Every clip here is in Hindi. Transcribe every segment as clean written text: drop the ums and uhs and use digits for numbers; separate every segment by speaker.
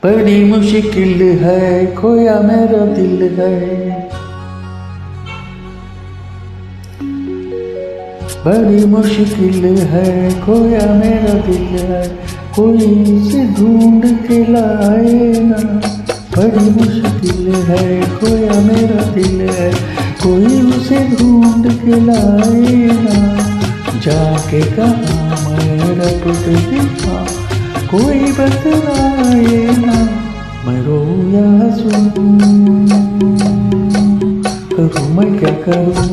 Speaker 1: बड़ी मुश्किल है खोया मेरा दिल है, बड़ी मुश्किल है खोया मेरा दिल है, कोई इसे ढूंढ के लाए ना। बड़ी मुश्किल है खोया मेरा दिल है, कोई उसे ढूंढ के लाए ना। जाके कहाँ मैं रब दिखा, कोई बतलाए ना। मैं रोऊं या हंसूं, करूं मैं क्या करूं।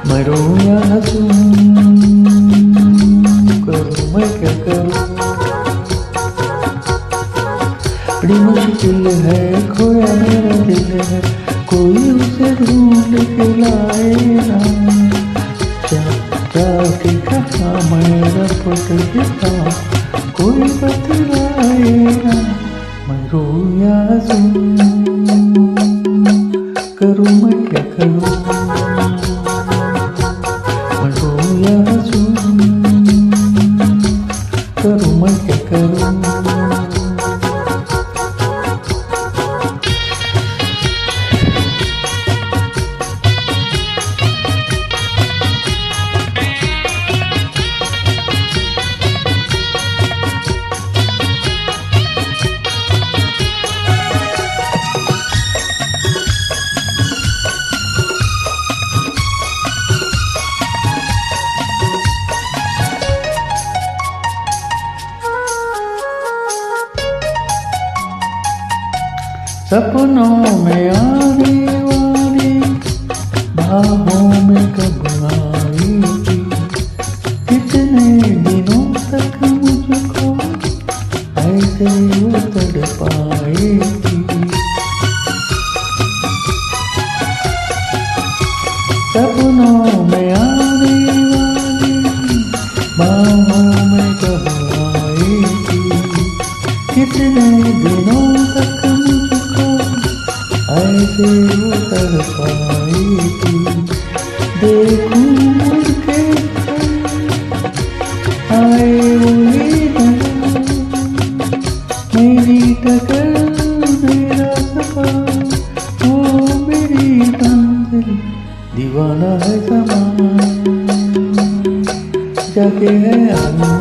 Speaker 1: मैं रोऊं या हंसूं, करूं मैं क्या करूं। बड़ी मुश्किल है खोया मेरा दिल है, कोई उसे ढूंढ के लाए ना। जाके कहा मैं रब दिखा, कोई बतलाए ना। मैं रोऊं या हंसूं, करूं मैं क्या करूं। मैं रोऊं या हंसूं, करूं मैं क्या करूं। सपनों में आने वाली बाहों में कब आई थी, कितने दिनों तक मुझको ऐसे उतर पाई थी। सपनों में आने वाली बाहों में कब आई थी, कितने दिनों तक ऐसे उतर पाई थी। देखूं मुड़ के आए वही मेरी टकर, मेरा सफा, वो मेरी मंजिल, दीवाना है समा, जाके है आना।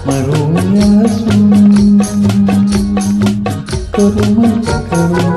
Speaker 1: मैं रोऊं या हंसूं, करूं मैं क्या करूं।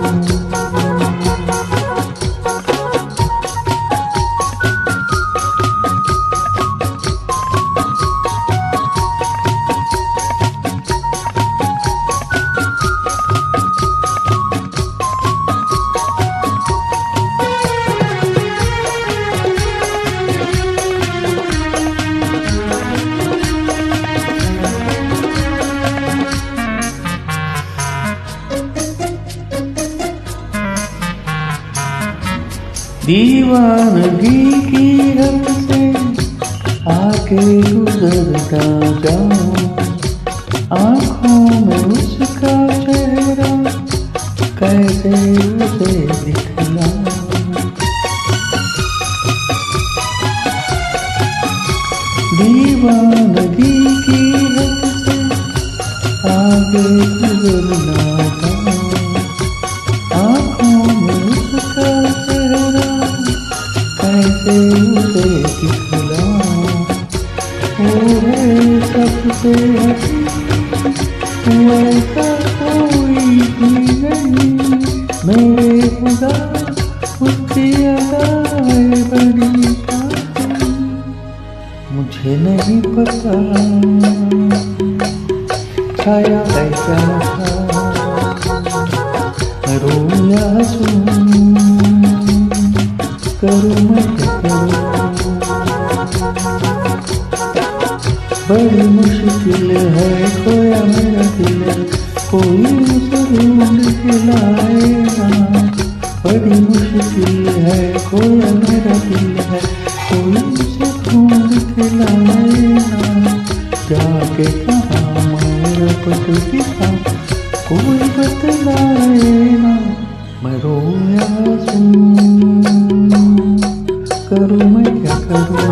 Speaker 1: दीवानगी की हद से आके गुजरता जाऊं, आँखों में उसका चेहरा कैसे उसे दिखलाऊं। दीवानगी की हद से आगे गुजरना जाऊं, आँखों में उसका कैसे उसे दिखलाऊं। वो है सबसे हसी, वैसा कोई भी नहीं। मेरे खुदा उसकी अदाएं बड़ी कातिल, मुझे नहीं पता छाया है क्या नशा। मैं रोऊं या हंसूं, करूं मैं क्या करूं। बड़ी मुश्किल है खोया मेरा दिल, कोई उसे ढूंढ के लाए ना। बड़ी मुश्किल है खोया मेरा दिल है, कोई उसे ढूंढ के लाए ना। जाके कहाँ मैं रब दिखा, कोई बतलाए ना। मैं रोऊं या हंसूं, करूं मैं क्या करूं।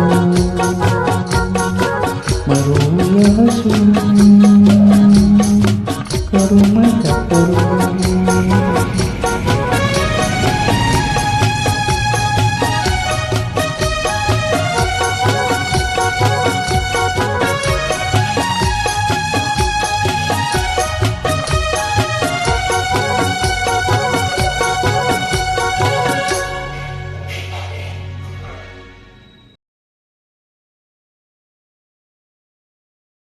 Speaker 1: मैं करूँ या हंसूं।